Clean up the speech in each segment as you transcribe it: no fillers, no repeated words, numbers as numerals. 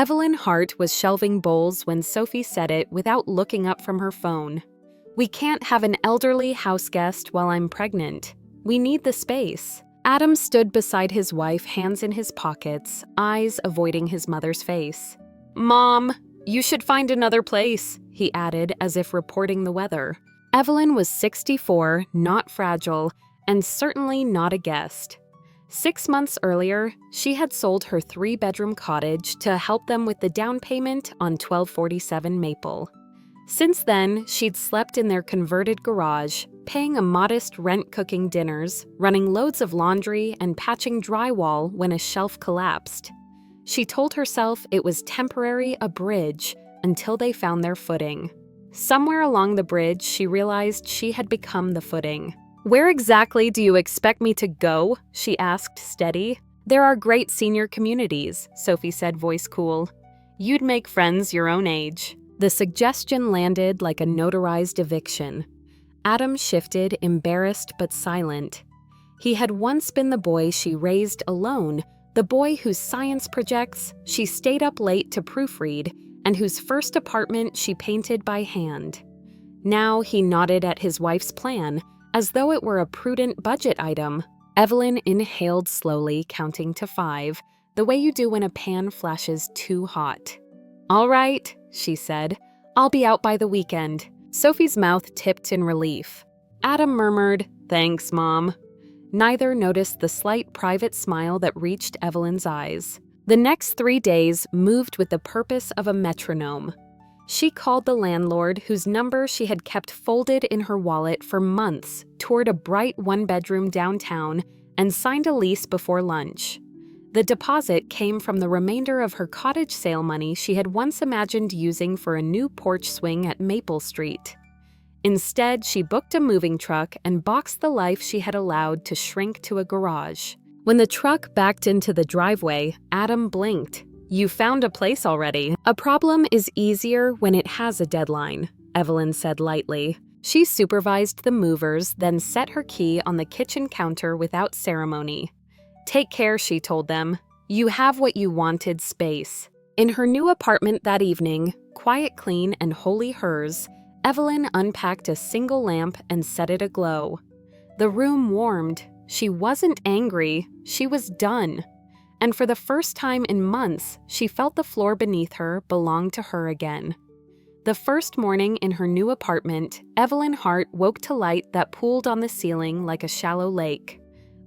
Evelyn Hart was shelving bowls when Sophie said it without looking up from her phone. "We can't have an elderly house guest while I'm pregnant. We need the space." Adam stood beside his wife, hands in his pockets, eyes avoiding his mother's face. "Mom, you should find another place," he added as if reporting the weather. Evelyn was 64, not fragile, and certainly not a guest. 6 months earlier, she had sold her 3-bedroom cottage to help them with the down payment on 1247 Maple. Since then, she'd slept in their converted garage, paying a modest rent, cooking dinners, running loads of laundry, and patching drywall when a shelf collapsed. She told herself it was temporary, a bridge, until they found their footing. Somewhere along the bridge, she realized she had become the footing. "Where exactly do you expect me to go?" she asked, steady. "There are great senior communities," Sophie said, voice cool. "You'd make friends your own age." The suggestion landed like a notarized eviction. Adam shifted, embarrassed but silent. He had once been the boy she raised alone, the boy whose science projects she stayed up late to proofread, and whose first apartment she painted by hand. Now he nodded at his wife's plan, as though it were a prudent budget item. Evelyn inhaled slowly, counting to 5, the way you do when a pan flashes too hot. "All right," she said. "I'll be out by the weekend." Sophie's mouth tipped in relief. Adam murmured, "Thanks, Mom." Neither noticed the slight private smile that reached Evelyn's eyes. The next 3 days moved with the purpose of a metronome. She called the landlord, whose number she had kept folded in her wallet for months, toured a bright 1-bedroom downtown, and signed a lease before lunch. The deposit came from the remainder of her cottage sale money she had once imagined using for a new porch swing at Maple Street. Instead, she booked a moving truck and boxed the life she had allowed to shrink to a garage. When the truck backed into the driveway, Adam blinked. "You found a place already. A problem is easier when it has a deadline," Evelyn said lightly. She supervised the movers, then set her key on the kitchen counter without ceremony. "Take care," she told them. "You have what you wanted, space." In her new apartment that evening, quiet, clean, and wholly hers, Evelyn unpacked a single lamp and set it aglow. The room warmed. She wasn't angry, she was done. And for the first time in months, she felt the floor beneath her belonged to her again. The first morning in her new apartment, Evelyn Hart woke to light that pooled on the ceiling like a shallow lake.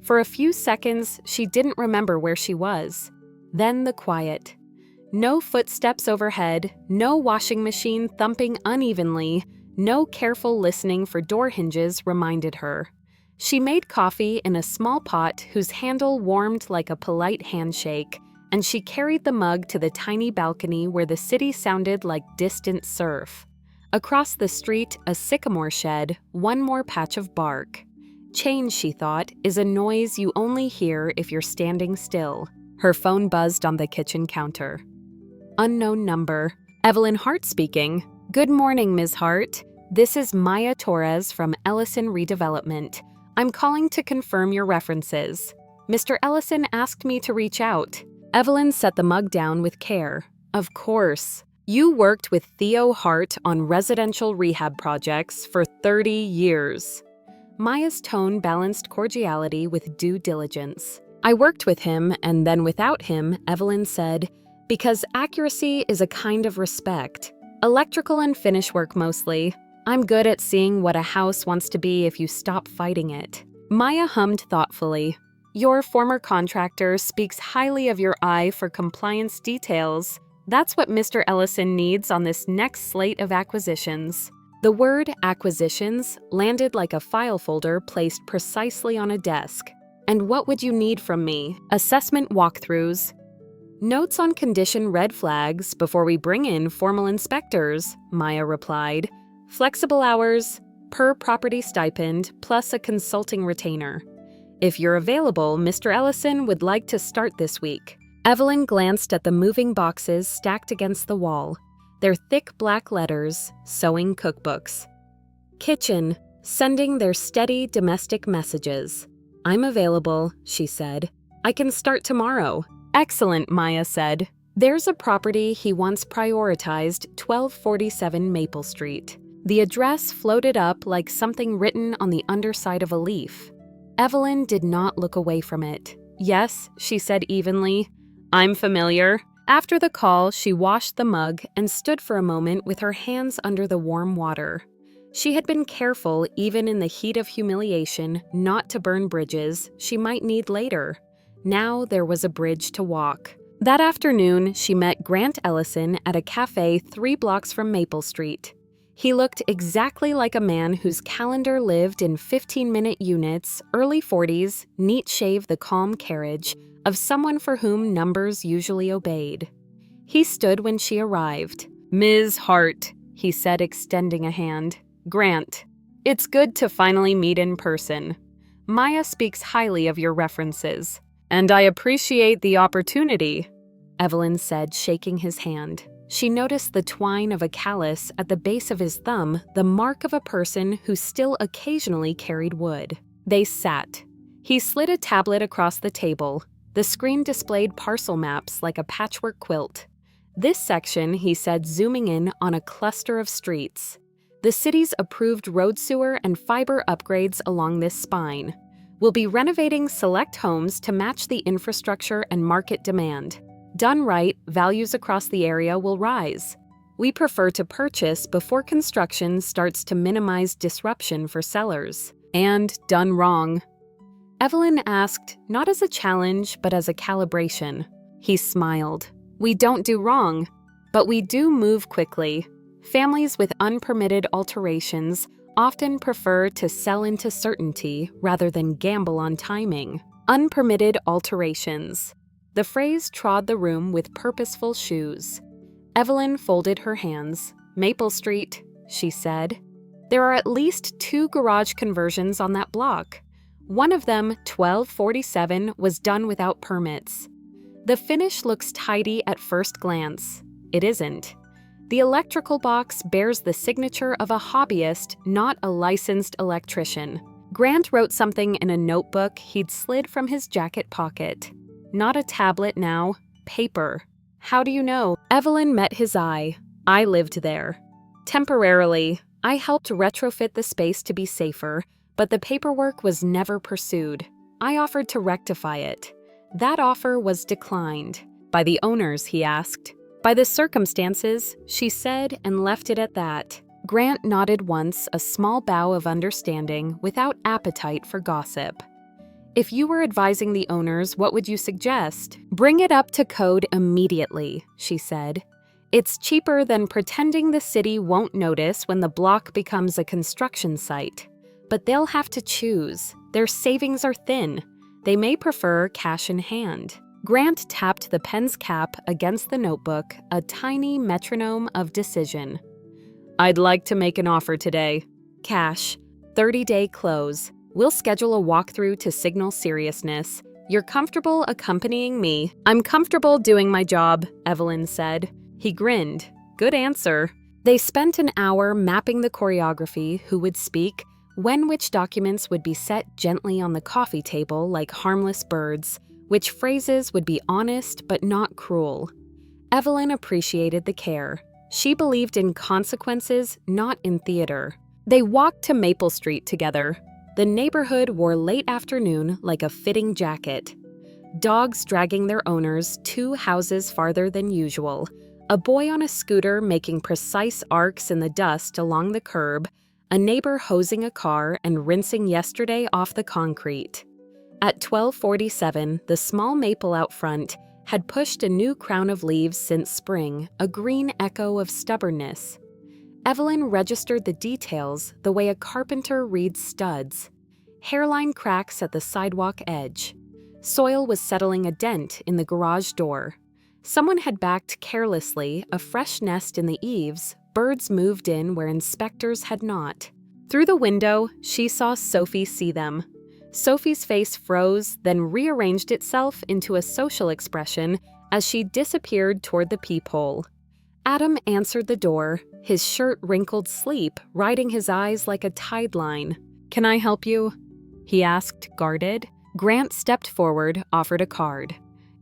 For a few seconds, she didn't remember where she was. Then the quiet. No footsteps overhead, no washing machine thumping unevenly, no careful listening for door hinges reminded her. She made coffee in a small pot whose handle warmed like a polite handshake, and she carried the mug to the tiny balcony where the city sounded like distant surf. Across the street, a sycamore shed, one more patch of bark. Change, she thought, is a noise you only hear if you're standing still. Her phone buzzed on the kitchen counter. Unknown number. Evelyn Hart speaking. "Good morning, Ms. Hart. This is Maya Torres from Ellison Redevelopment. I'm calling to confirm your references. Mr. Ellison asked me to reach out." Evelyn set the mug down with care. "Of course. You worked with Theo Hart on residential rehab projects for 30 years. Maya's tone balanced cordiality with due diligence. "I worked with him, and then without him," Evelyn said, "because accuracy is a kind of respect. Electrical and finish work mostly. I'm good at seeing what a house wants to be if you stop fighting it." Maya hummed thoughtfully. "Your former contractor speaks highly of your eye for compliance details. That's what Mr. Ellison needs on this next slate of acquisitions." The word acquisitions landed like a file folder placed precisely on a desk. "And what would you need from me? Assessment walkthroughs. Notes on condition red flags before we bring in formal inspectors," Maya replied. "Flexible hours, per property stipend, plus a consulting retainer. If you're available, Mr. Ellison would like to start this week." Evelyn glanced at the moving boxes stacked against the wall. Their thick black letters, sewing cookbooks. Kitchen, sending their steady domestic messages. "I'm available," she said. "I can start tomorrow." "Excellent," Maya said. There's a property he once prioritized, 1247 Maple Street. The address floated up like something written on the underside of a leaf. Evelyn did not look away from it. "Yes," she said evenly. "I'm familiar." After the call, she washed the mug and stood for a moment with her hands under the warm water. She had been careful, even in the heat of humiliation, not to burn bridges she might need later. Now there was a bridge to walk. That afternoon, she met Grant Ellison at a cafe 3 blocks from Maple Street. He looked exactly like a man whose calendar lived in 15-minute units, early 40s, neat shave, the calm carriage of someone for whom numbers usually obeyed. He stood when she arrived. "Ms. Hart," he said, extending a hand. "Grant, it's good to finally meet in person. Maya speaks highly of your references, and I appreciate the opportunity," Evelyn said, shaking his hand. She noticed the twine of a callus at the base of his thumb, the mark of a person who still occasionally carried wood. They sat. He slid a tablet across the table. The screen displayed parcel maps like a patchwork quilt. "This section," he said, zooming in on a cluster of streets. "The city's approved road, sewer, and fiber upgrades along this spine. We'll be renovating select homes to match the infrastructure and market demand. Done right, values across the area will rise. We prefer to purchase before construction starts to minimize disruption for sellers. And done wrong." Evelyn asked, not as a challenge, but as a calibration. He smiled. "We don't do wrong, but we do move quickly. Families with unpermitted alterations often prefer to sell into certainty rather than gamble on timing." Unpermitted alterations. The phrase trod the room with purposeful shoes. Evelyn folded her hands. "Maple Street," she said. "There are at least 2 garage conversions on that block. One of them, 1247, was done without permits. The finish looks tidy at first glance. It isn't. The electrical box bears the signature of a hobbyist, not a licensed electrician." Grant wrote something in a notebook he'd slid from his jacket pocket. "Not a tablet now, paper." "How do you know?" Evelyn met his eye. "I lived there. Temporarily, I helped retrofit the space to be safer, but the paperwork was never pursued. I offered to rectify it. That offer was declined." "By the owners?" he asked. "By the circumstances," she said, and left it at that. Grant nodded once, a small bow of understanding, without appetite for gossip. "If you were advising the owners, what would you suggest?" "Bring it up to code immediately," she said. "It's cheaper than pretending the city won't notice when the block becomes a construction site. But they'll have to choose. Their savings are thin. They may prefer cash in hand." Grant tapped the pen's cap against the notebook, a tiny metronome of decision. "I'd like to make an offer today. Cash. 30-day close. We'll schedule a walkthrough to signal seriousness. You're comfortable accompanying me?" "I'm comfortable doing my job," Evelyn said. He grinned. "Good answer." They spent an hour mapping the choreography, who would speak, when which documents would be set gently on the coffee table like harmless birds, which phrases would be honest but not cruel. Evelyn appreciated the care. She believed in consequences, not in theater. They walked to Maple Street together. The neighborhood wore late afternoon like a fitting jacket. Dogs dragging their owners 2 houses farther than usual. A boy on a scooter making precise arcs in the dust along the curb. A neighbor hosing a car and rinsing yesterday off the concrete. At 1247, the small maple out front had pushed a new crown of leaves since spring, a green echo of stubbornness. Evelyn registered the details the way a carpenter reads studs. Hairline cracks at the sidewalk edge. Soil was settling a dent in the garage door. Someone had backed carelessly, a fresh nest in the eaves. Birds moved in where inspectors had not. Through the window, she saw Sophie see them. Sophie's face froze, then rearranged itself into a social expression as she disappeared toward the peephole. Adam answered the door, his shirt wrinkled sleep, riding his eyes like a tide line. "Can I help you?" he asked, guarded. Grant stepped forward, offered a card.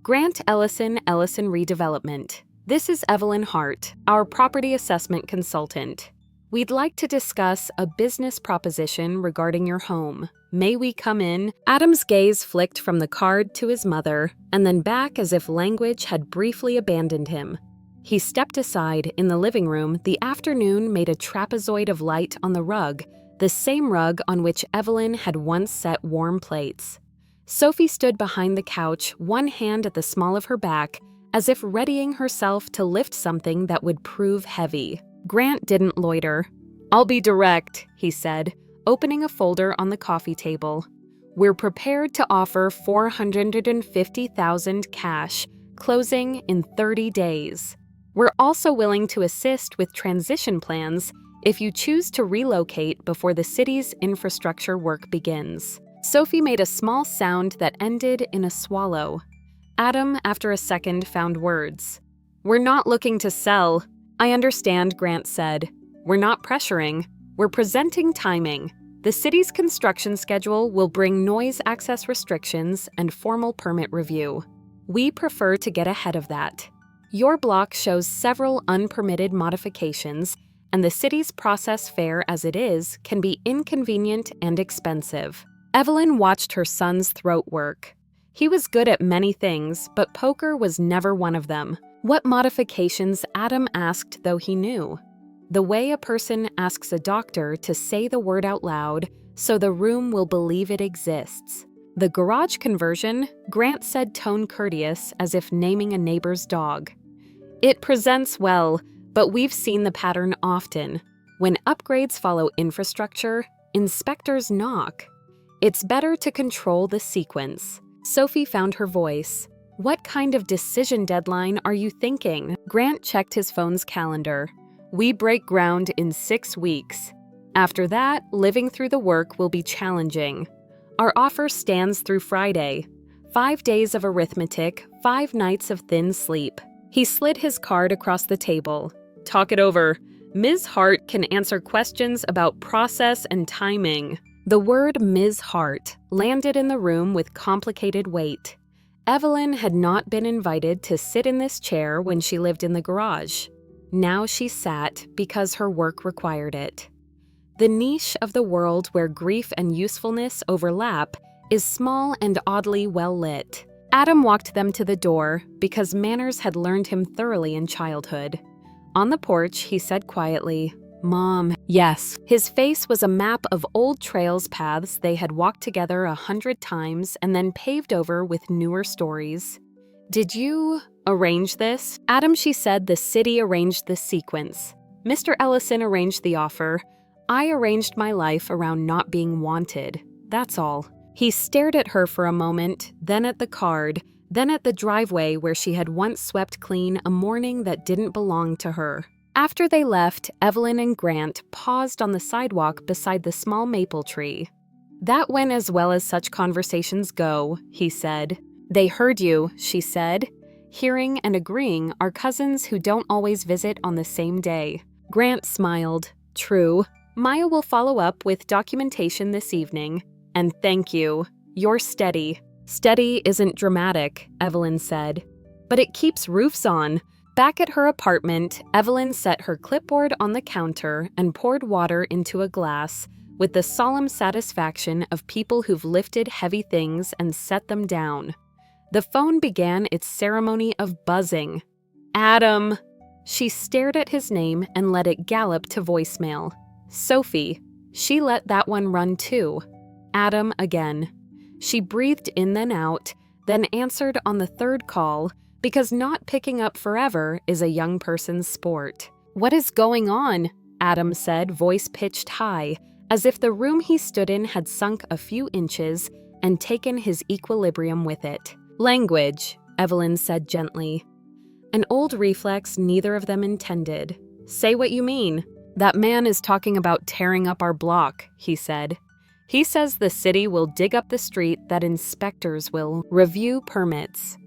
Grant Ellison Redevelopment. This is Evelyn Hart, our property assessment consultant. We'd like to discuss a business proposition regarding your home. May we come in? Adam's gaze flicked from the card to his mother, and then back as if language had briefly abandoned him. He stepped aside. In the living room, the afternoon made a trapezoid of light on the rug, the same rug on which Evelyn had once set warm plates. Sophie stood behind the couch, one hand at the small of her back, as if readying herself to lift something that would prove heavy. Grant didn't loiter. "I'll be direct," he said, opening a folder on the coffee table. "We're prepared to offer $450,000 cash, closing in 30 days. We're also willing to assist with transition plans if you choose to relocate before the city's infrastructure work begins." Sophie made a small sound that ended in a swallow. Adam, after a second, found words. "We're not looking to sell." "I understand," Grant said. "We're not pressuring. We're presenting timing. The city's construction schedule will bring noise access restrictions and formal permit review. We prefer to get ahead of that. Your block shows several unpermitted modifications, and the city's process, fair as it is, can be inconvenient and expensive." Evelyn watched her son's throat work. He was good at many things, but poker was never one of them. What modifications, Adam asked, though he knew. The way a person asks a doctor to say the word out loud so the room will believe it exists. The garage conversion, Grant said, tone courteous, as if naming a neighbor's dog. "It presents well, but we've seen the pattern often. When upgrades follow infrastructure, inspectors knock. It's better to control the sequence." Sophie found her voice. "What kind of decision deadline are you thinking?" Grant checked his phone's calendar. "We break ground in 6 weeks. After that, living through the work will be challenging. Our offer stands through Friday. 5 days of arithmetic, 5 nights of thin sleep." He slid his card across the table. "Talk it over. Ms. Hart can answer questions about process and timing." The word Ms. Hart landed in the room with complicated weight. Evelyn had not been invited to sit in this chair when she lived in the garage. Now she sat because her work required it. The niche of the world where grief and usefulness overlap is small and oddly well lit. Adam walked them to the door because manners had learned him thoroughly in childhood. On the porch, he said quietly, "Mom." "Yes." His face was a map of old trails, paths they had walked together 100 times and then paved over with newer stories. "Did you arrange this?" "Adam," she said, "the city arranged the sequence. Mr. Ellison arranged the offer. I arranged my life around not being wanted. That's all." He stared at her for a moment, then at the card, then at the driveway where she had once swept clean a morning that didn't belong to her. After they left, Evelyn and Grant paused on the sidewalk beside the small maple tree. "That went as well as such conversations go," he said. "They heard you," she said. "Hearing and agreeing are cousins who don't always visit on the same day." Grant smiled. "True. Maya will follow up with documentation this evening. And thank you. You're steady." "Steady isn't dramatic," Evelyn said. "But it keeps roofs on." Back at her apartment, Evelyn set her clipboard on the counter and poured water into a glass with the solemn satisfaction of people who've lifted heavy things and set them down. The phone began its ceremony of buzzing. "Adam." She stared at his name and let it gallop to voicemail. "Sophie." She let that one run too. Adam again. She breathed in then out, then answered on the third call, because not picking up forever is a young person's sport. "What is going on?" Adam said, voice pitched high, as if the room he stood in had sunk a few inches and taken his equilibrium with it. "Language," Evelyn said gently. An old reflex neither of them intended. "Say what you mean." "That man is talking about tearing up our block," he said. "He says the city will dig up the street, that inspectors will review permits."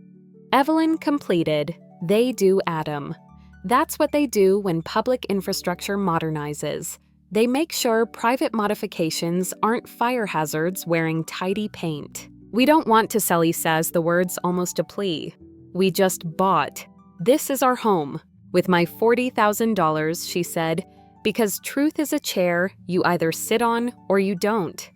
Evelyn completed, "They do, Adam. That's what they do when public infrastructure modernizes. They make sure private modifications aren't fire hazards wearing tidy paint." We don't want to, Sally says, the words almost a plea. We just bought. This is our home. With my $40,000, she said, because truth is a chair you either sit on or you don't.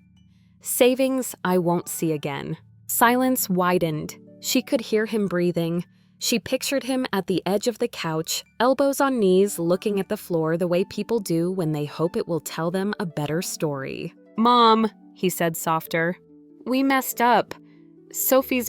Savings I won't see again. Silence widened. She could hear him breathing. She pictured him at the edge of the couch, elbows on knees, looking at the floor the way people do when they hope it will tell them a better story. Mom, he said softer. We messed up. She's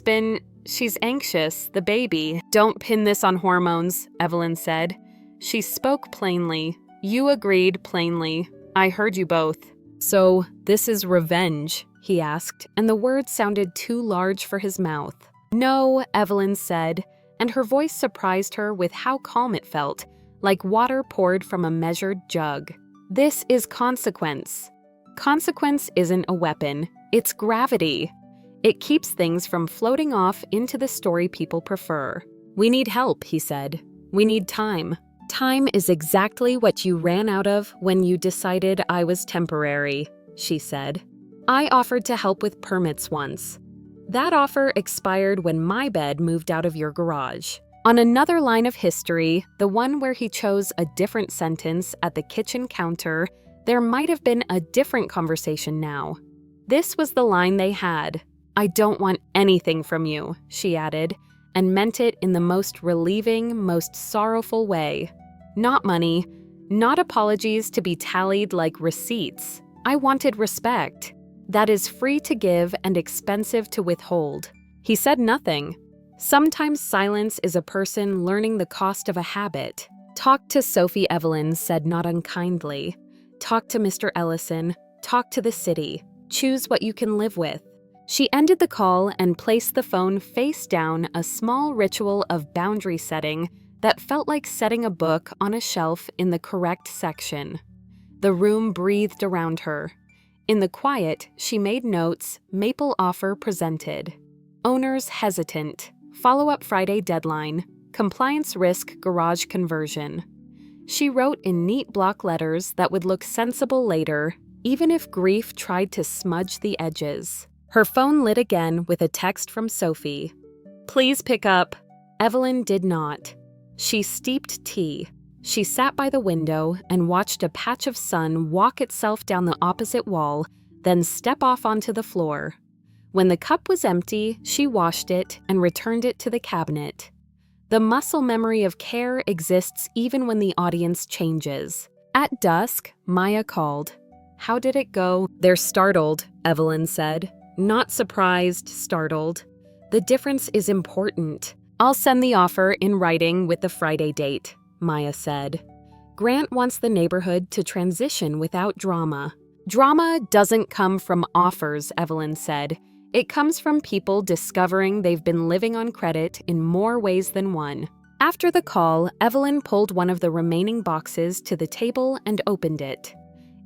anxious, the baby. Don't pin this on hormones, Evelyn said. She spoke plainly. You agreed plainly. I heard you both. So, this is revenge, he asked, and the words sounded too large for his mouth. No, Evelyn said, and her voice surprised her with how calm it felt, like water poured from a measured jug. This is consequence. Consequence isn't a weapon, it's gravity. It keeps things from floating off into the story people prefer. We need help, he said. We need time. Time is exactly what you ran out of when you decided I was temporary, she said. I offered to help with permits once. That offer expired when my bed moved out of your garage. On another line of history, the one where he chose a different sentence at the kitchen counter, there might have been a different conversation now. This was the line they had. I don't want anything from you, she added, and meant it in the most relieving, most sorrowful way. Not money, not apologies to be tallied like receipts. I wanted respect. That is free to give and expensive to withhold. He said nothing. Sometimes silence is a person learning the cost of a habit. Talk to Sophie, Evelyn said not unkindly. Talk to Mr. Ellison. Talk to the city. Choose what you can live with. She ended the call and placed the phone face down, a small ritual of boundary setting that felt like setting a book on a shelf in the correct section. The room breathed around her. In the quiet, she made notes, maple offer presented. Owners hesitant. Follow-up Friday deadline. Compliance risk garage conversion. She wrote in neat block letters that would look sensible later, even if grief tried to smudge the edges. Her phone lit again with a text from Sophie. Please pick up. Evelyn did not. She steeped tea. She sat by the window and watched a patch of sun walk itself down the opposite wall, then step off onto the floor. When the cup was empty, she washed it and returned it to the cabinet. The muscle memory of care exists even when the audience changes. At dusk, Maya called. How did it go? They're startled, Evelyn said. Not surprised, startled. The difference is important. I'll send the offer in writing with the Friday date, Maya said. Grant wants the neighborhood to transition without drama. Drama doesn't come from offers, Evelyn said. It comes from people discovering they've been living on credit in more ways than one. After the call, Evelyn pulled one of the remaining boxes to the table and opened it.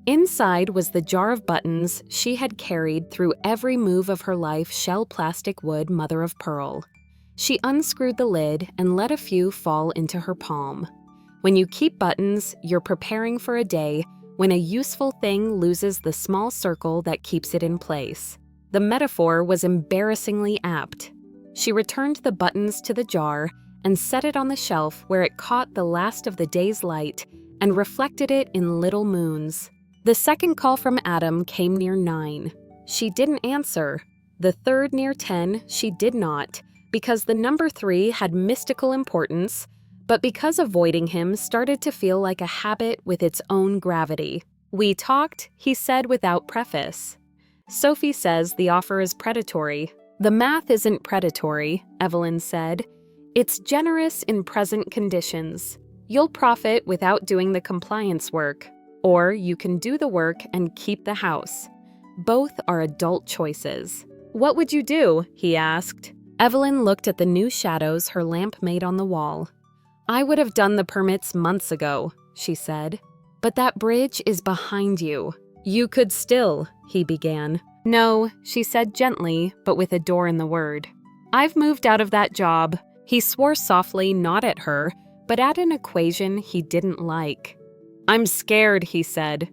Inside was the jar of buttons she had carried through every move of her life, shell plastic wood mother of pearl. She unscrewed the lid and let a few fall into her palm. When you keep buttons, you're preparing for a day when a useful thing loses the small circle that keeps it in place. The metaphor was embarrassingly apt. She returned the buttons to the jar and set it on the shelf where it caught the last of the day's light and reflected it in little moons. The second call from Adam came near 9. She didn't answer. The third near 10, she did not, because the number 3 had mystical importance, but because avoiding him started to feel like a habit with its own gravity. We talked, he said without preface. Sophie says the offer is predatory. The math isn't predatory, Evelyn said. It's generous in present conditions. You'll profit without doing the compliance work. Or you can do the work and keep the house. Both are adult choices. What would you do? He asked. Evelyn looked at the new shadows her lamp made on the wall. I would have done the permits months ago, she said. But that bridge is behind you. You could still, he began. No, she said gently, but with a door in the word. I've moved out of that job. He swore softly, not at her, but at an equation he didn't like. I'm scared, he said.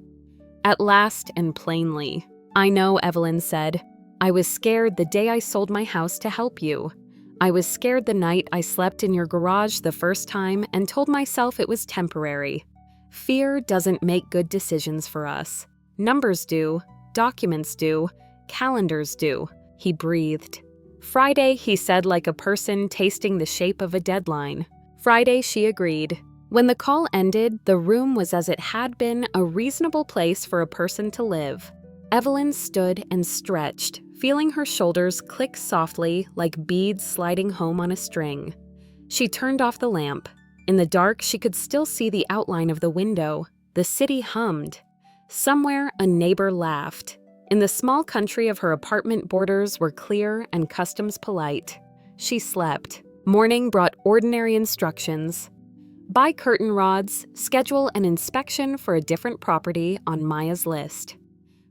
At last and plainly. I know, Evelyn said. I was scared the day I sold my house to help you. I was scared the night I slept in your garage the first time and told myself it was temporary. Fear doesn't make good decisions for us. Numbers do, documents do, calendars do, he breathed. Friday, he said like a person tasting the shape of a deadline. Friday, she agreed. When the call ended, the room was as it had been, a reasonable place for a person to live. Evelyn stood and stretched, feeling her shoulders click softly like beads sliding home on a string. She turned off the lamp. In the dark, she could still see the outline of the window. The city hummed. Somewhere, a neighbor laughed. In the small country of her apartment, borders were clear and customs polite. She slept. Morning brought ordinary instructions. Buy curtain rods, schedule an inspection for a different property on Maya's list.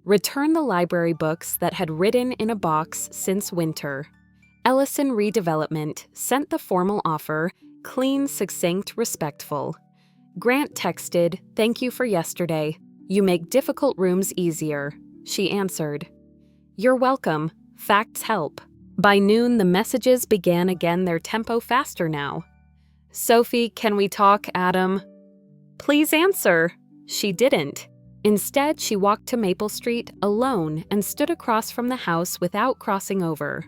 Return the library books that had ridden in a box since winter. Ellison Redevelopment sent the formal offer, clean, succinct, respectful. Grant texted, "Thank you for yesterday. You make difficult rooms easier." She answered, "You're welcome. Facts help." By noon, the messages began again, their tempo faster now. "Sophie, can we talk, Adam?" "Please answer." She didn't. Instead, she walked to Maple Street alone and stood across from the house without crossing over.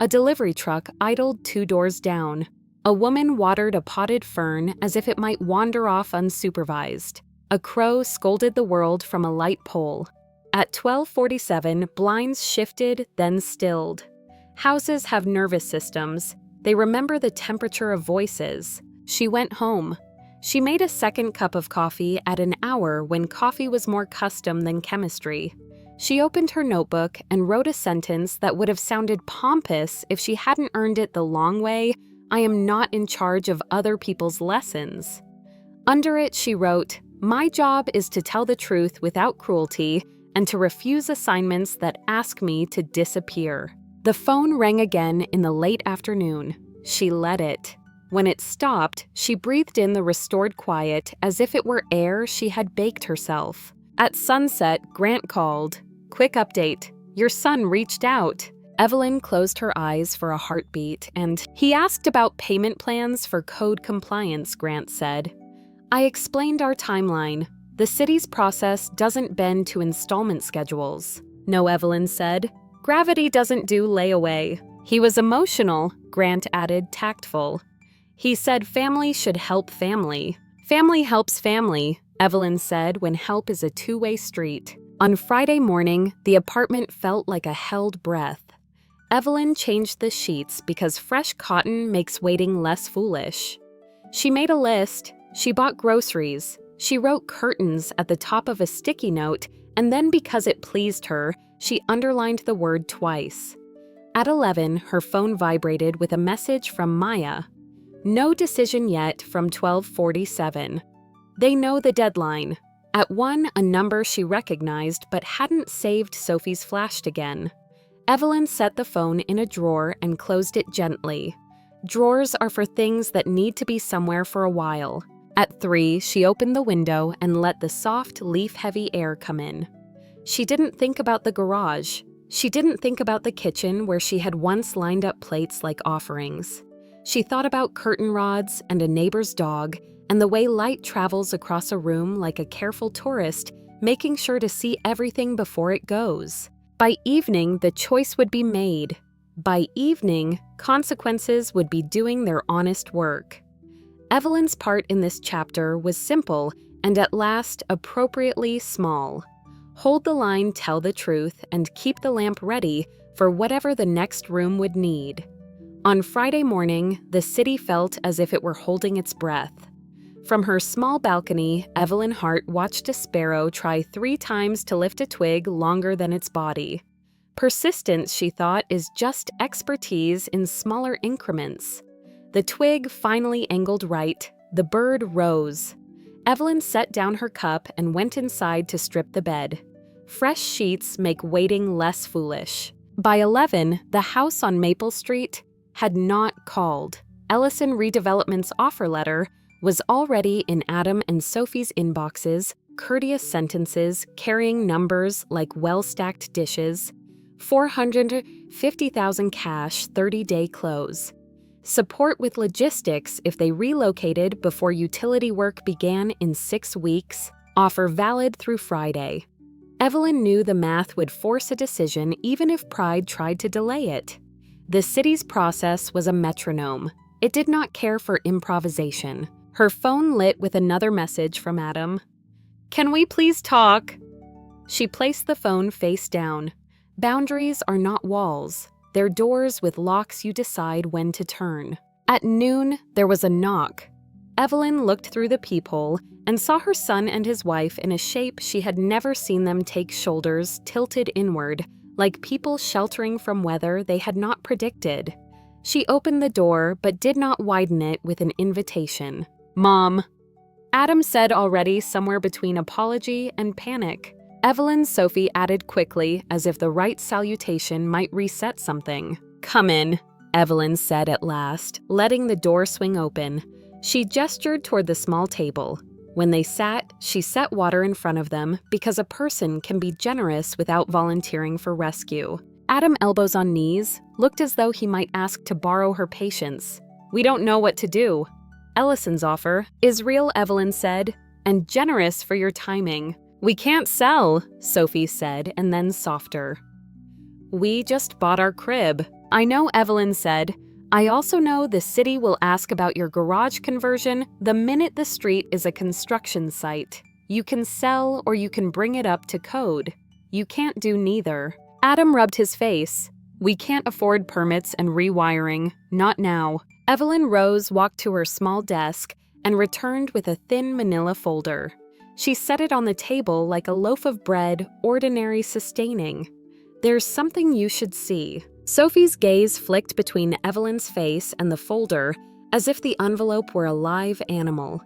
A delivery truck idled 2 doors down. A woman watered a potted fern as if it might wander off unsupervised. A crow scolded the world from a light pole. At 12:47, blinds shifted, then stilled. Houses have nervous systems. They remember the temperature of voices. She went home. She made a second cup of coffee at an hour when coffee was more custom than chemistry. She opened her notebook and wrote a sentence that would have sounded pompous if she hadn't earned it the long way: "I am not in charge of other people's lessons." Under it, she wrote, "My job is to tell the truth without cruelty and to refuse assignments that ask me to disappear." The phone rang again in the late afternoon. She let it. When it stopped, she breathed in the restored quiet as if it were air she had baked herself. At sunset, Grant called. "Quick update. Your son reached out." Evelyn closed her eyes for a heartbeat, and "He asked about payment plans for code compliance," Grant said. "I explained our timeline. The city's process doesn't bend to installment schedules." "No," Evelyn said. "Gravity doesn't do layaway." "He was emotional," Grant added, tactful. "He said family should help family." "Family helps family," Evelyn said, when help is a two-way street. On Friday morning, the apartment felt like a held breath. Evelyn changed the sheets because fresh cotton makes waiting less foolish. She made a list. She bought groceries. She wrote curtains at the top of a sticky note, and then because it pleased her, she underlined the word twice. At 11, her phone vibrated with a message from Maya. "No decision yet," from 12:47. They know the deadline. At 1, a number she recognized but hadn't saved Sophie's flashed again. Evelyn set the phone in a drawer and closed it gently. Drawers are for things that need to be somewhere for a while. At 3, she opened the window and let the soft, leaf-heavy air come in. She didn't think about the garage. She didn't think about the kitchen where she had once lined up plates like offerings. She thought about curtain rods and a neighbor's dog and the way light travels across a room like a careful tourist, making sure to see everything before it goes. By evening, the choice would be made. By evening, consequences would be doing their honest work. Evelyn's part in this chapter was simple and at last appropriately small. Hold the line, tell the truth, and keep the lamp ready for whatever the next room would need. On Friday morning, the city felt as if it were holding its breath. From her small balcony, Evelyn Hart watched a sparrow try 3 times to lift a twig longer than its body. Persistence, she thought, is just expertise in smaller increments. The twig finally angled right. The bird rose. Evelyn set down her cup and went inside to strip the bed. Fresh sheets make waiting less foolish. By 11, the house on Maple Street had not called. Ellison Redevelopment's offer letter was already in Adam and Sophie's inboxes, courteous sentences carrying numbers like well-stacked dishes. $450,000 cash 30-day close. Support with logistics if they relocated before utility work began in 6 weeks. Offer valid through Friday. Evelyn knew the math would force a decision even if pride tried to delay it. The city's process was a metronome. It did not care for improvisation. Her phone lit with another message from Adam. "Can we please talk?" She placed the phone face down. Boundaries are not walls. They're doors with locks you decide when to turn. At noon, there was a knock. Evelyn looked through the peephole and saw her son and his wife in a shape she had never seen them take, shoulders tilted inward, like people sheltering from weather they had not predicted. She opened the door but did not widen it with an invitation. "Mom," Adam said, already somewhere between apology and panic. Evelyn Sophie added quickly, as if the right salutation might reset something. "Come in," Evelyn said at last, letting the door swing open. She gestured toward the small table. When they sat, she set water in front of them because a person can be generous without volunteering for rescue. Adam, elbows on knees, looked as though he might ask to borrow her patience. "We don't know what to do." Ellison's offer is real, Evelyn said, "and generous for your timing." "We can't sell," Sophie said, and then softer. "We just bought our crib." "I know," Evelyn said. "I also know the city will ask about your garage conversion the minute the street is a construction site. You can sell or you can bring it up to code. You can't do neither." Adam rubbed his face. "We can't afford permits and rewiring. Not now." Evelyn rose, walked to her small desk, and returned with a thin manila folder. She set it on the table like a loaf of bread, ordinary, sustaining. "There's something you should see." Sophie's gaze flicked between Evelyn's face and the folder, as if the envelope were a live animal.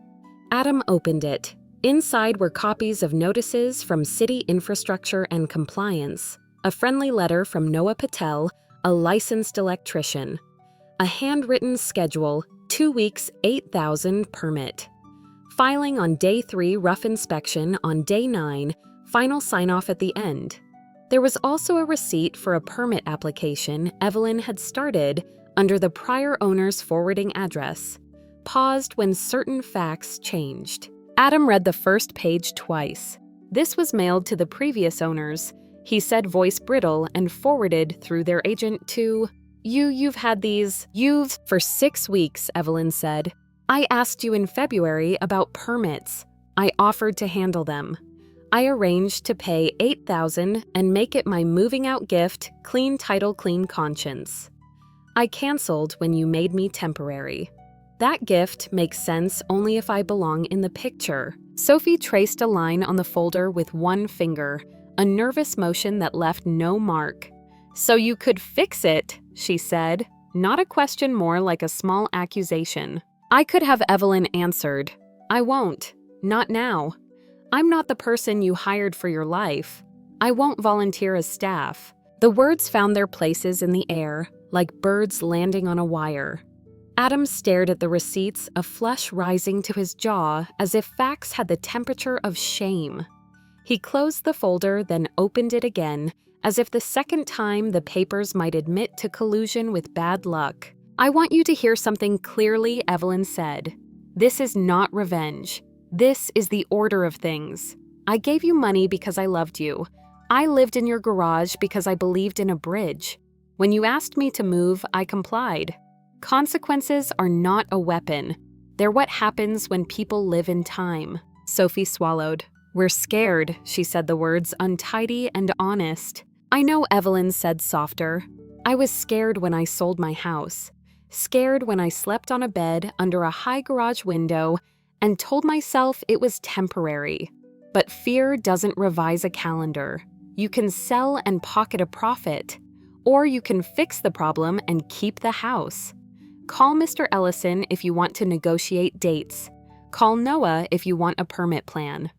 Adam opened it. Inside were copies of notices from City Infrastructure and Compliance, a friendly letter from Noah Patel, a licensed electrician, a handwritten schedule, 2 weeks, 8,000 permit. Filing on day 3, rough inspection on day 9, final sign-off at the end. There was also a receipt for a permit application Evelyn had started under the prior owner's forwarding address, paused when certain facts changed. Adam read the first page twice. This was mailed to the previous owners, he said, voice brittle, and forwarded through their agent to, You've had these, for 6 weeks, Evelyn said. I asked you in February about permits. I offered to handle them. I arranged to pay $8,000 and make it my moving out gift, clean title, clean conscience. I canceled when you made me temporary. That gift makes sense only if I belong in the picture. Sophie traced a line on the folder with one finger, a nervous motion that left no mark. So you could fix it, she said, not a question, more like a small accusation. I could have Evelyn answered. I won't. Not now. I'm not the person you hired for your life. I won't volunteer as staff. The words found their places in the air, like birds landing on a wire. Adam stared at the receipts, a flush rising to his jaw as if facts had the temperature of shame. He closed the folder, then opened it again, as if the second time the papers might admit to collusion with bad luck. I want you to hear something clearly, Evelyn said. This is not revenge. This is the order of things. I gave you money because I loved you. I lived in your garage because I believed in a bridge. When you asked me to move, I complied. Consequences are not a weapon. They're what happens when people live in time. Sophie swallowed. We're scared, she said, the words untidy and honest. I know, Evelyn said softer. I was scared when I sold my house. Scared when I slept on a bed under a high garage window and told myself it was temporary. But fear doesn't revise a calendar. You can sell and pocket a profit, or you can fix the problem and keep the house. Call Mr. Ellison if you want to negotiate dates. Call Noah if you want a permit plan.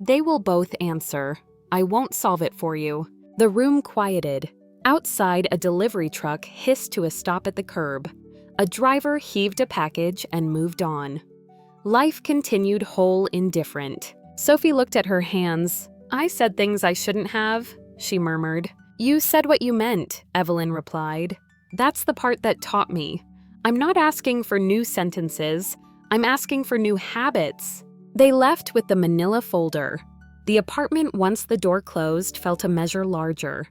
They will both answer. I won't solve it for you. The room quieted. Outside, a delivery truck hissed to a stop at the curb. A driver heaved a package and moved on. Life continued whole, indifferent. Sophie looked at her hands. I said things I shouldn't have, she murmured. You said what you meant, Evelyn replied. That's the part that taught me. I'm not asking for new sentences. I'm asking for new habits. They left with the manila folder. The apartment, once the door closed, felt a measure larger.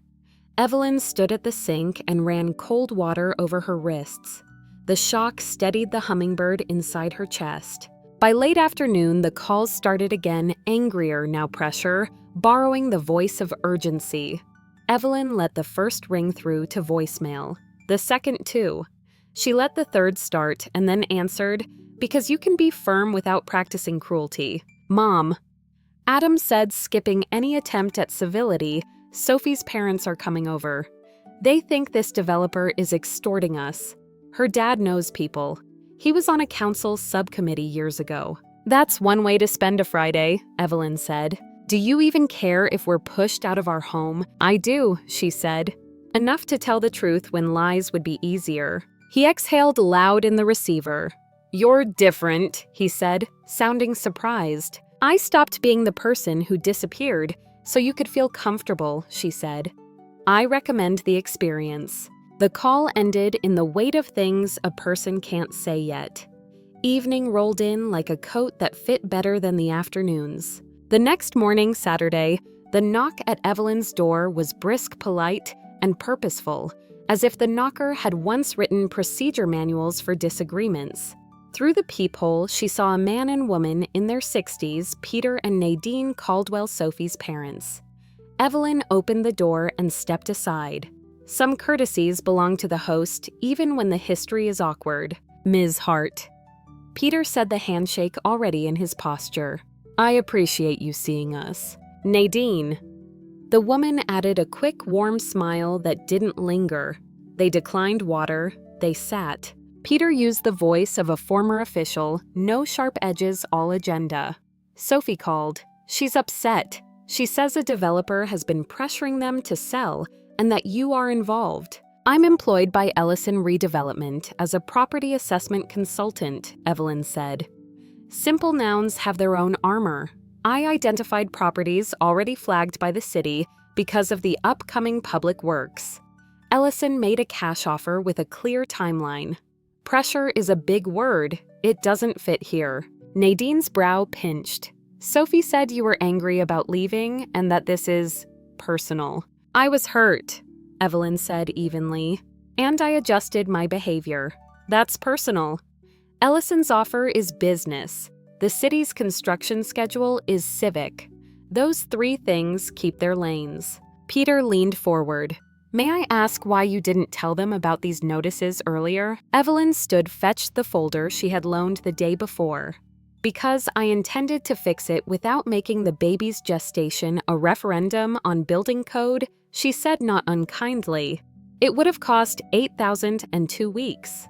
Evelyn stood at the sink and ran cold water over her wrists. The shock steadied the hummingbird inside her chest. By late afternoon, the calls started again, angrier now pressure, borrowing the voice of urgency. Evelyn let the first ring through to voicemail. The second, too. She let the third start and then answered, "Because you can be firm without practicing cruelty. Mom." Adam said, skipping any attempt at civility, "Sophie's parents are coming over. They think this developer is extorting us. Her dad knows people. He was on a council subcommittee years ago." "That's one way to spend a Friday," Evelyn said. "Do you even care if we're pushed out of our home?" "I do," she said. Enough to tell the truth when lies would be easier. He exhaled loud in the receiver. "You're different," he said, sounding surprised. "I stopped being the person who disappeared so you could feel comfortable," she said. "I recommend the experience." The call ended in the weight of things a person can't say yet. Evening rolled in like a coat that fit better than the afternoons. The next morning, Saturday, the knock at Evelyn's door was brisk, polite, and purposeful, as if the knocker had once written procedure manuals for disagreements. Through the peephole, she saw a man and woman in their 60s, Peter and Nadine Caldwell, Sophie's parents. Evelyn opened the door and stepped aside. Some courtesies belong to the host, even when the history is awkward. "Ms. Hart." Peter said, the handshake already in his posture. "I appreciate you seeing us." "Nadine." The woman added a quick, warm smile that didn't linger. They declined water. They sat. Peter used the voice of a former official, no sharp edges, all agenda. "Sophie called. She's upset. She says a developer has been pressuring them to sell and that you are involved. I'm employed by Ellison Redevelopment as a property assessment consultant," Evelyn said. "Simple nouns have their own armor. I identified properties already flagged by the city because of the upcoming public works. Ellison made a cash offer with a clear timeline. Pressure is a big word. It doesn't fit here." Nadine's brow pinched. "Sophie said you were angry about leaving and that this is personal." "I was hurt," Evelyn said evenly, "and I adjusted my behavior. That's personal. Ellison's offer is business. The city's construction schedule is civic. Those three things keep their lanes." Peter leaned forward. "May I ask why you didn't tell them about these notices earlier?" Evelyn fetched the folder she had loaned the day before. "Because I intended to fix it without making the baby's gestation a referendum on building code," she said not unkindly. "It would have cost $8,000 and 2 weeks.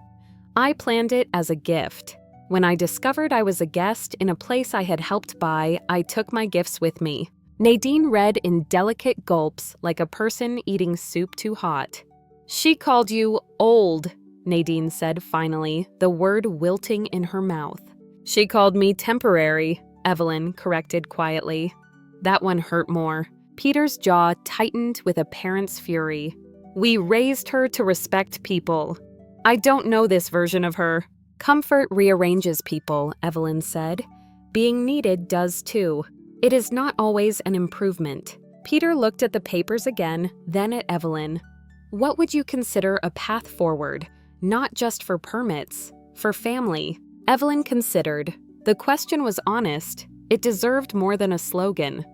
I planned it as a gift. When I discovered I was a guest in a place I had helped buy, I took my gifts with me." Nadine read in delicate gulps like a person eating soup too hot. "She called you old," Nadine said finally, the word wilting in her mouth. "She called me temporary," Evelyn corrected quietly. That one hurt more. Peter's jaw tightened with a parent's fury. "We raised her to respect people. I don't know this version of her." "Comfort rearranges people," Evelyn said. "Being needed does too. It is not always an improvement." Peter looked at the papers again, then at Evelyn. "What would you consider a path forward, not just for permits, for family?" Evelyn considered. The question was honest. It deserved more than a slogan.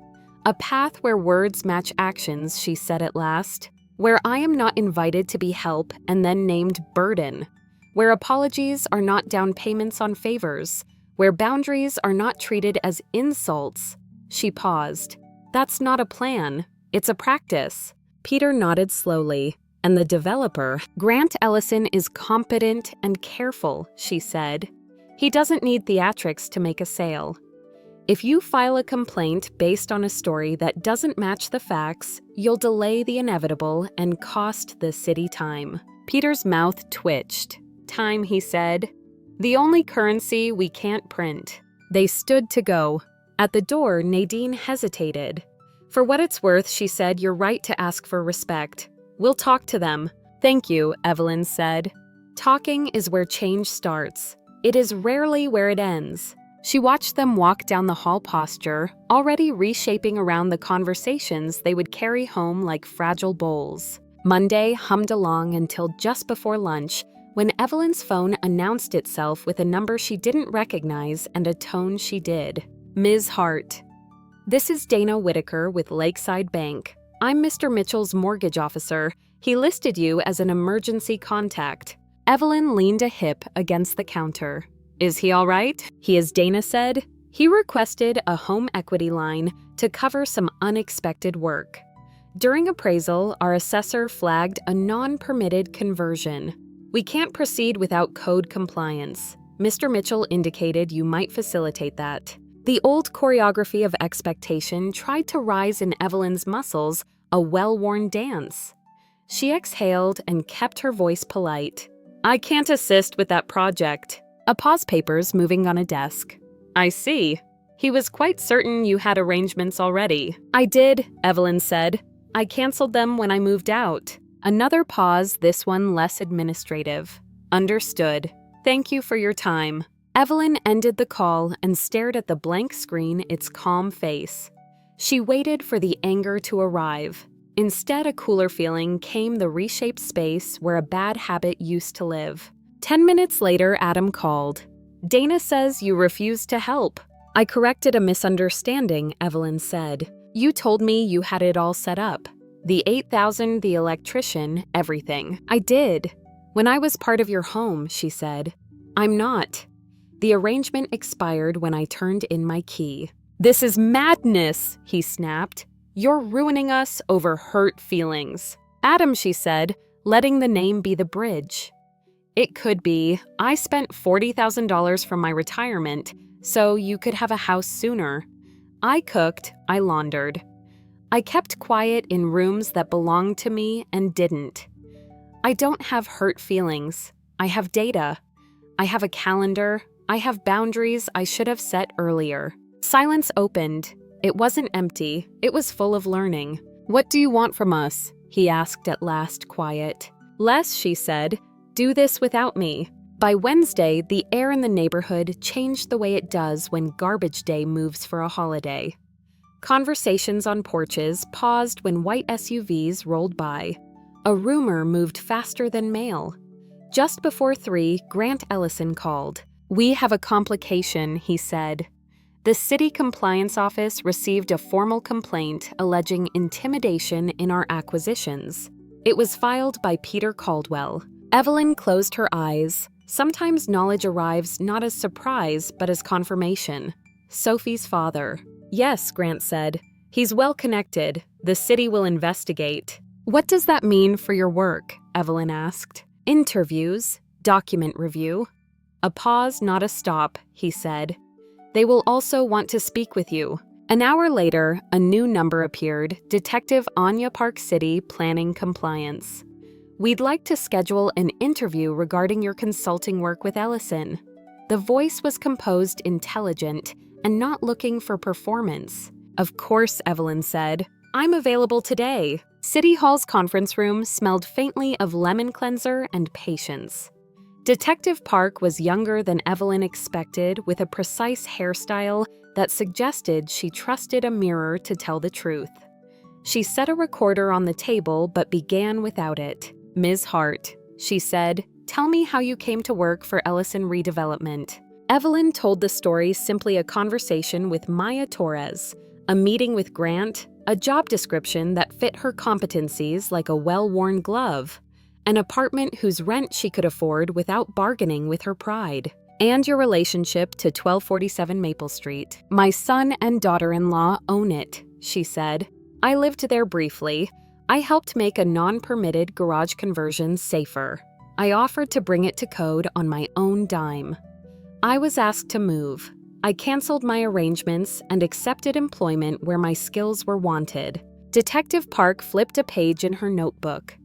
"A path where words match actions," she said at last. "Where I am not invited to be help and then named burden. Where apologies are not down payments on favors. Where boundaries are not treated as insults." She paused. "That's not a plan. It's a practice." Peter nodded slowly. "And the developer, Grant Ellison, is competent and careful," she said. "He doesn't need theatrics to make a sale. If you file a complaint based on a story that doesn't match the facts, you'll delay the inevitable and cost the city time." Peter's mouth twitched. "Time," he said. "The only currency we can't print." They stood to go. At the door, Nadine hesitated. For what it's worth, she said, you're right to ask for respect. We'll talk to them. Thank you, Evelyn said. Talking is where change starts. It is rarely where it ends. She watched them walk down the hall posture, already reshaping around the conversations they would carry home like fragile bowls. Monday hummed along until just before lunch, when Evelyn's phone announced itself with a number she didn't recognize and a tone she did. Ms. Hart. This is Dana Whitaker with Lakeside Bank. I'm Mr. Mitchell's mortgage officer. He listed you as an emergency contact. Evelyn leaned a hip against the counter. Is he all right? He is, Dana said. He requested a home equity line to cover some unexpected work. During appraisal, our assessor flagged a non-permitted conversion. We can't proceed without code compliance. Mr. Mitchell indicated you might facilitate that. The old choreography of expectation tried to rise in Evelyn's muscles, a well-worn dance. She exhaled and kept her voice polite. I can't assist with that project. A pause, papers moving on a desk. I see. He was quite certain you had arrangements already. I did, Evelyn said. I canceled them when I moved out. Another pause, this one less administrative. Understood. Thank you for your time. Evelyn ended the call and stared at the blank screen, its calm face. She waited for the anger to arrive. Instead, a cooler feeling came the reshaped space where a bad habit used to live. 10 minutes later, Adam called. Dana says you refused to help. I corrected a misunderstanding, Evelyn said. You told me you had it all set up. The $8,000, the electrician, everything. I did. When I was part of your home, she said. I'm not. The arrangement expired when I turned in my key. This is madness, he snapped. You're ruining us over hurt feelings. Adam, she said, letting the name be the bridge. It could be. I spent $40,000 from my retirement, so you could have a house sooner. I cooked, I laundered. I kept quiet in rooms that belonged to me and didn't. I don't have hurt feelings. I have data. I have a calendar. I have boundaries I should have set earlier. Silence opened. It wasn't empty. It was full of learning. What do you want from us? He asked at last, quiet. Less, she said. Do this without me. By Wednesday, the air in the neighborhood changed the way it does when garbage day moves for a holiday. Conversations on porches paused when white SUVs rolled by. A rumor moved faster than mail. Just before 3, Grant Ellison called. We have a complication, he said. The city compliance office received a formal complaint alleging intimidation in our acquisitions. It was filed by Peter Caldwell. Evelyn closed her eyes. Sometimes knowledge arrives not as surprise, but as confirmation. Sophie's father. Yes, Grant said. He's well connected. The city will investigate. What does that mean for your work? Evelyn asked. Interviews, document review. A pause, not a stop, he said. They will also want to speak with you. An hour later, a new number appeared, Detective Anya Park City Planning Compliance. We'd like to schedule an interview regarding your consulting work with Ellison. The voice was composed, intelligent, and not looking for performance. Of course, Evelyn said. I'm available today. City Hall's conference room smelled faintly of lemon cleanser and patience. Detective Park was younger than Evelyn expected, with a precise hairstyle that suggested she trusted a mirror to tell the truth. She set a recorder on the table but began without it. Ms. Hart, she said, tell me how you came to work for Ellison Redevelopment. Evelyn told the story, simply a conversation with Maya Torres, a meeting with Grant, a job description that fit her competencies like a well-worn glove, an apartment whose rent she could afford without bargaining with her pride, and your relationship to 1247 Maple Street. My son and daughter-in-law own it, she said. I lived there briefly. I helped make a non-permitted garage conversion safer. I offered to bring it to code on my own dime. I was asked to move. I canceled my arrangements and accepted employment where my skills were wanted. Detective Park flipped a page in her notebook.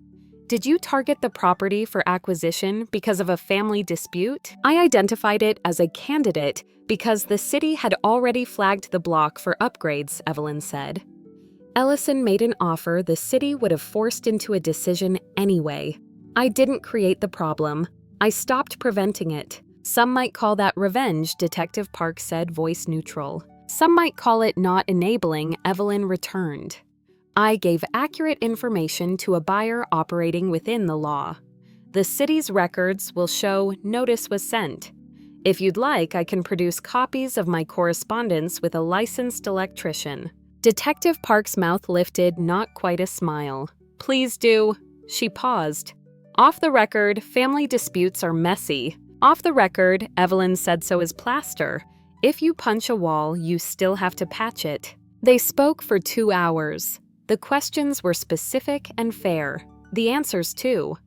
Did you target the property for acquisition because of a family dispute? I identified it as a candidate because the city had already flagged the block for upgrades, Evelyn said. Ellison made an offer the city would have forced into a decision anyway. I didn't create the problem. I stopped preventing it. Some might call that revenge, Detective Park said, voice neutral. Some might call it not enabling, Evelyn returned. I gave accurate information to a buyer operating within the law. The city's records will show notice was sent. If you'd like, I can produce copies of my correspondence with a licensed electrician. Detective Park's mouth lifted, not quite a smile. Please do. She paused. Off the record, family disputes are messy. Off the record, Evelyn said so is plaster. If you punch a wall, you still have to patch it. They spoke for 2 hours. The questions were specific and fair. The answers, too.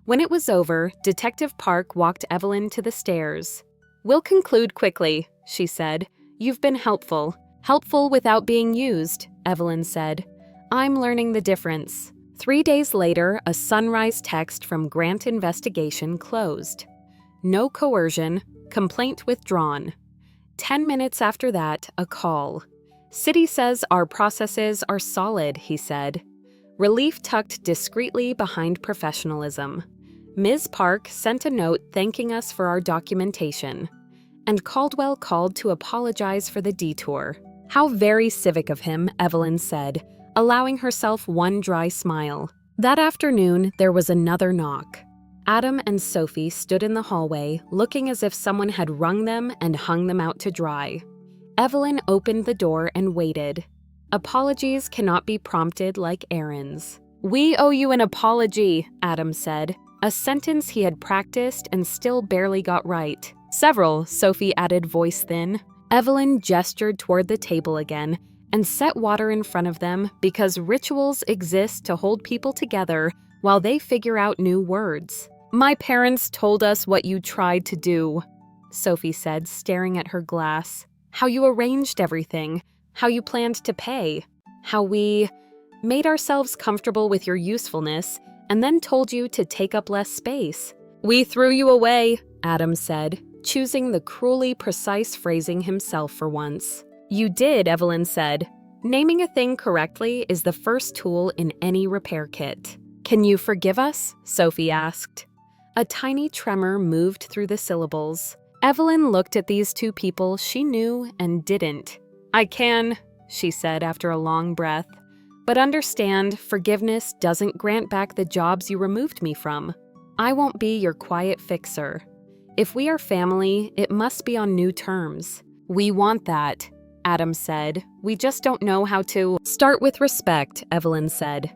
When it was over, Detective Park walked Evelyn to the stairs. We'll conclude quickly, she said. You've been helpful. Helpful without being used, Evelyn said. I'm learning the difference. 3 days later, a sunrise text from Grant Investigation closed. No coercion, complaint withdrawn. 10 minutes after that, a call. City says our processes are solid, he said. Relief tucked discreetly behind professionalism. Ms. Park sent a note thanking us for our documentation. And Caldwell called to apologize for the detour. How very civic of him, Evelyn said, allowing herself one dry smile. That afternoon, there was another knock. Adam and Sophie stood in the hallway, looking as if someone had wrung them and hung them out to dry. Evelyn opened the door and waited. Apologies cannot be prompted like errands. We owe you an apology, Adam said, a sentence he had practiced and still barely got right. Several, Sophie added, voice thin. Evelyn gestured toward the table again and set water in front of them because rituals exist to hold people together while they figure out new words. My parents told us what you tried to do, Sophie said, staring at her glass. How you arranged everything, how you planned to pay, how we made ourselves comfortable with your usefulness and then told you to take up less space. We threw you away, Adam said, choosing the cruelly precise phrasing himself for once. You did, Evelyn said. Naming a thing correctly is the first tool in any repair kit. Can you forgive us? Sophie asked. A tiny tremor moved through the syllables. Evelyn looked at these two people she knew and didn't. I can, she said after a long breath. But understand, forgiveness doesn't grant back the jobs you removed me from. I won't be your quiet fixer. If we are family, it must be on new terms. We want that, Adam said. We just don't know how to. Start with respect, Evelyn said.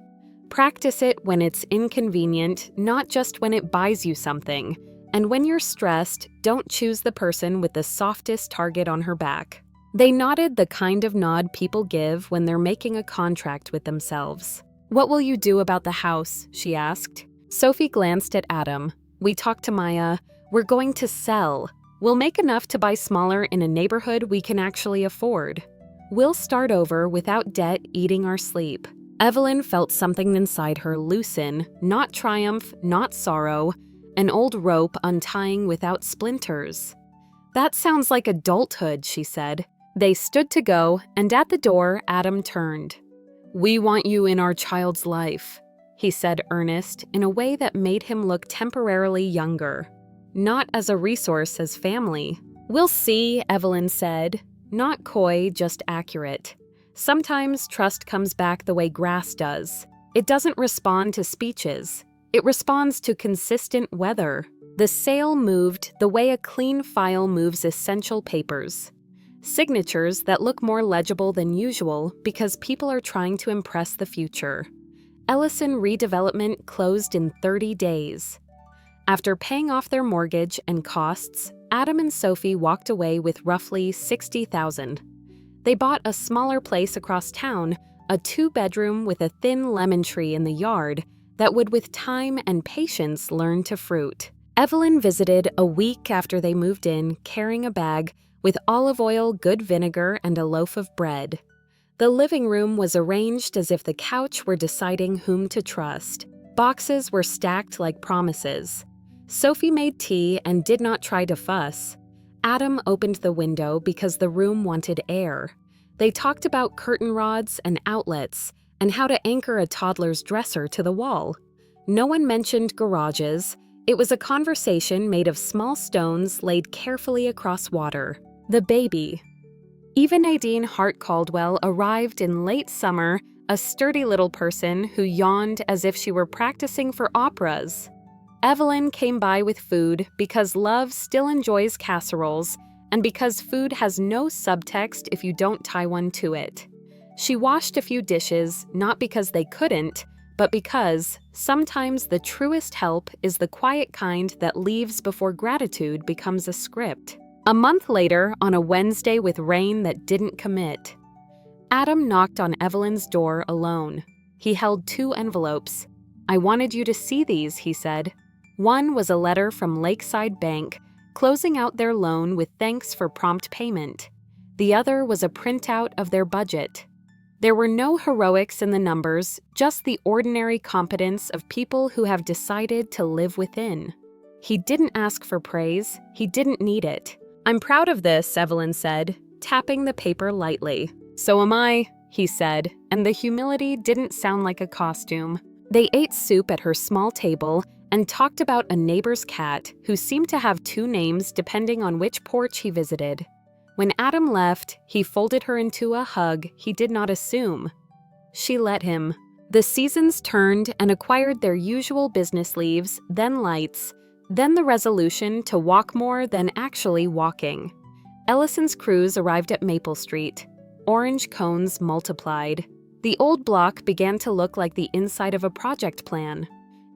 Practice it when it's inconvenient, not just when it buys you something. And when you're stressed, don't choose the person with the softest target on her back. They nodded the kind of nod people give when they're making a contract with themselves. What will you do about the house? She asked. Sophie glanced at Adam. We talked to Maya. We're going to sell. We'll make enough to buy smaller in a neighborhood we can actually afford. We'll start over without debt eating our sleep. Evelyn felt something inside her loosen, not triumph, not sorrow, an old rope untying without splinters. That sounds like adulthood, she said. They stood to go, and at the door, Adam turned. We want you in our child's life, he said earnest, in a way that made him look temporarily younger. Not as a resource as family. We'll see, Evelyn said. Not coy, just accurate. Sometimes trust comes back the way grass does. It doesn't respond to speeches. It responds to consistent weather. The sale moved the way a clean file moves essential papers. Signatures that look more legible than usual because people are trying to impress the future. Ellison redevelopment closed in 30 days. After paying off their mortgage and costs, Adam and Sophie walked away with roughly $60,000. They bought a smaller place across town, a 2-bedroom with a thin lemon tree in the yard that would with time and patience learn to fruit. Evelyn visited a week after they moved in, carrying a bag with olive oil, good vinegar, and a loaf of bread. The living room was arranged as if the couch were deciding whom to trust. Boxes were stacked like promises. Sophie made tea and did not try to fuss. Adam opened the window because the room wanted air. They talked about curtain rods and outlets, and how to anchor a toddler's dresser to the wall. No one mentioned garages. It was a conversation made of small stones laid carefully across water. The baby. Eva Nadine Hart Caldwell arrived in late summer, a sturdy little person who yawned as if she were practicing for operas. Evelyn came by with food because love still enjoys casseroles and because food has no subtext if you don't tie one to it. She washed a few dishes, not because they couldn't, but because sometimes the truest help is the quiet kind that leaves before gratitude becomes a script. A month later, on a Wednesday with rain that didn't commit, Adam knocked on Evelyn's door alone. He held 2 envelopes. "I wanted you to see these," he said. One was a letter from Lakeside Bank, closing out their loan with thanks for prompt payment. The other was a printout of their budget. There were no heroics in the numbers, just the ordinary competence of people who have decided to live within. He didn't ask for praise. He didn't need it. "I'm proud of this," Evelyn said, tapping the paper lightly. "So am I," he said, and the humility didn't sound like a costume. They ate soup at her small table and talked about a neighbor's cat who seemed to have 2 names depending on which porch he visited. When Adam left, he folded her into a hug he did not assume. She let him. The seasons turned and acquired their usual business leaves, then lights, then the resolution to walk more than actually walking. Ellison's crews arrived at Maple Street. Orange cones multiplied. The old block began to look like the inside of a project plan.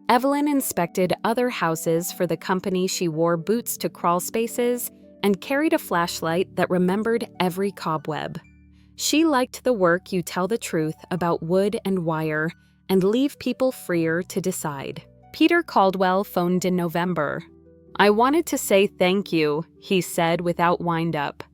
Evelyn inspected other houses for the company. She wore boots to crawl spaces and carried a flashlight that remembered every cobweb. She liked the work you tell the truth about wood and wire and leave people freer to decide. Peter Caldwell phoned in November. "I wanted to say thank you," he said without wind-up,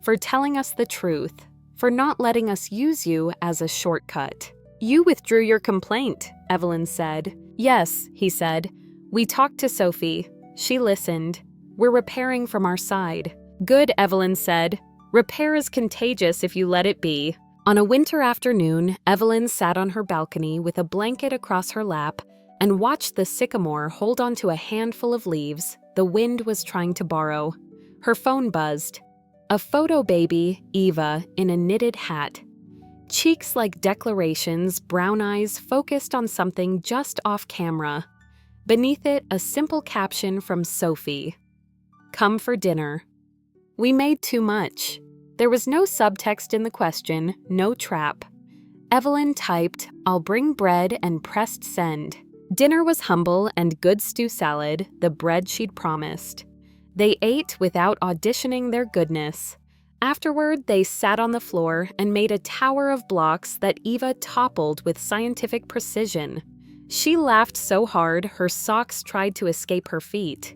"for telling us the truth, for not letting us use you as a shortcut." "You withdrew your complaint," Evelyn said. "Yes," he said. "We talked to Sophie. She listened. We're repairing from our side." "Good," Evelyn said. "Repair is contagious if you let it be." On a winter afternoon, Evelyn sat on her balcony with a blanket across her lap and watched the sycamore hold onto a handful of leaves the wind was trying to borrow. Her phone buzzed. A photo baby, Eva, in a knitted hat. Cheeks like declarations, brown eyes focused on something just off camera. Beneath it, a simple caption from Sophie. "Come for dinner." We made too much. There was no subtext in the question, no trap. Evelyn typed, "I'll bring bread," and pressed send. Dinner was humble and good stew salad, the bread she'd promised. They ate without auditioning their goodness. Afterward, they sat on the floor and made a tower of blocks that Eva toppled with scientific precision. She laughed so hard her socks tried to escape her feet.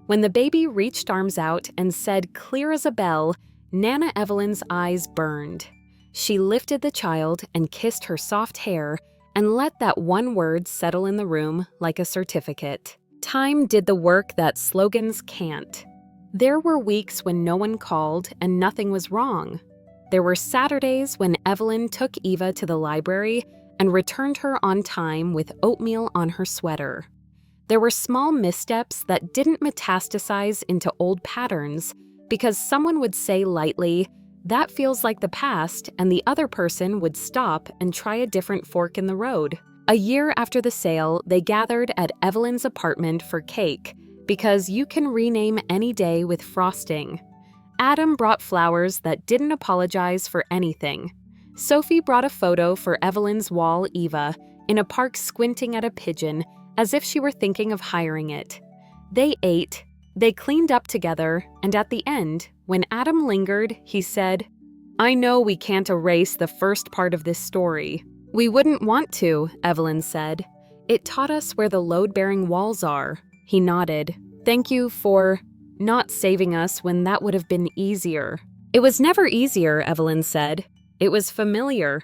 When the baby reached arms out and said clear as a bell, Nana Evelyn's eyes burned. She lifted the child and kissed her soft hair and let that one word settle in the room like a certificate. Time did the work that slogans can't. There were weeks when no one called and nothing was wrong. There were Saturdays when Evelyn took Eva to the library and returned her on time with oatmeal on her sweater. There were small missteps that didn't metastasize into old patterns because someone would say lightly, "That feels like the past," and the other person would stop and try a different fork in the road. A year after the sale, they gathered at Evelyn's apartment for cake, because you can rename any day with frosting. Adam brought flowers that didn't apologize for anything. Sophie brought a photo for Evelyn's wall, Eva, in a park squinting at a pigeon, as if she were thinking of hiring it. They ate, they cleaned up together, and at the end, when Adam lingered, he said, "I know we can't erase the first part of this story." "We wouldn't want to," Evelyn said. "It taught us where the load-bearing walls are." He nodded. "Thank you for not saving us when that would have been easier." "It was never easier," Evelyn said. "It was familiar.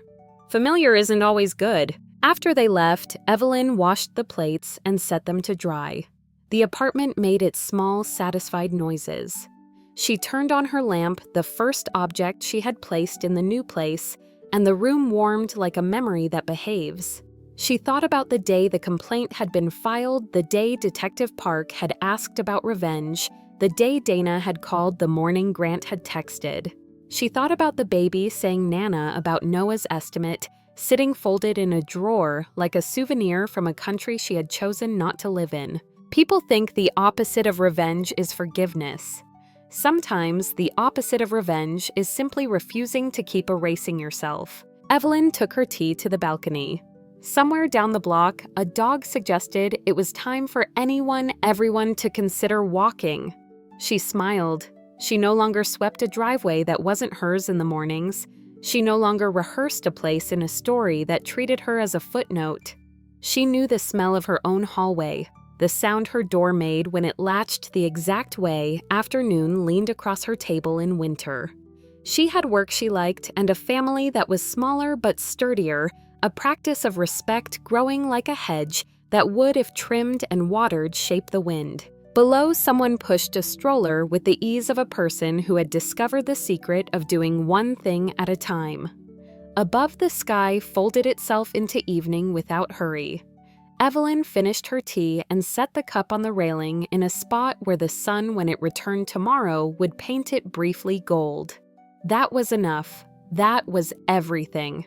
Familiar isn't always good." After they left, Evelyn washed the plates and set them to dry. The apartment made its small, satisfied noises. She turned on her lamp, the first object she had placed in the new place, and the room warmed like a memory that behaves. She thought about the day the complaint had been filed, the day Detective Park had asked about revenge, the day Dana had called the morning Grant had texted. She thought about the baby saying Nana about Noah's estimate, sitting folded in a drawer like a souvenir from a country she had chosen not to live in. People think the opposite of revenge is forgiveness. Sometimes the opposite of revenge is simply refusing to keep erasing yourself. Evelyn took her tea to the balcony. Somewhere down the block, a dog suggested it was time for everyone to consider walking. She smiled. She no longer swept a driveway that wasn't hers in the mornings. She no longer rehearsed a place in a story that treated her as a footnote. She knew the smell of her own hallway, the sound her door made when it latched the exact way afternoon leaned across her table in winter. She had work she liked and a family that was smaller but sturdier, a practice of respect growing like a hedge that would, if trimmed and watered, shape the wind. Below, someone pushed a stroller with the ease of a person who had discovered the secret of doing one thing at a time. Above, the sky folded itself into evening without hurry. Evelyn finished her tea and set the cup on the railing in a spot where the sun, when it returned tomorrow, would paint it briefly gold. That was enough. That was everything.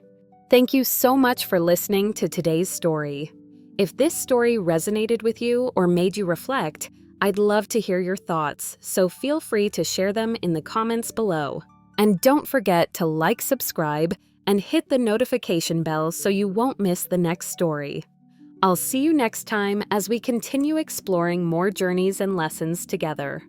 Thank you so much for listening to today's story. If this story resonated with you or made you reflect, I'd love to hear your thoughts, so feel free to share them in the comments below. And don't forget to like, subscribe, and hit the notification bell so you won't miss the next story. I'll see you next time as we continue exploring more journeys and lessons together.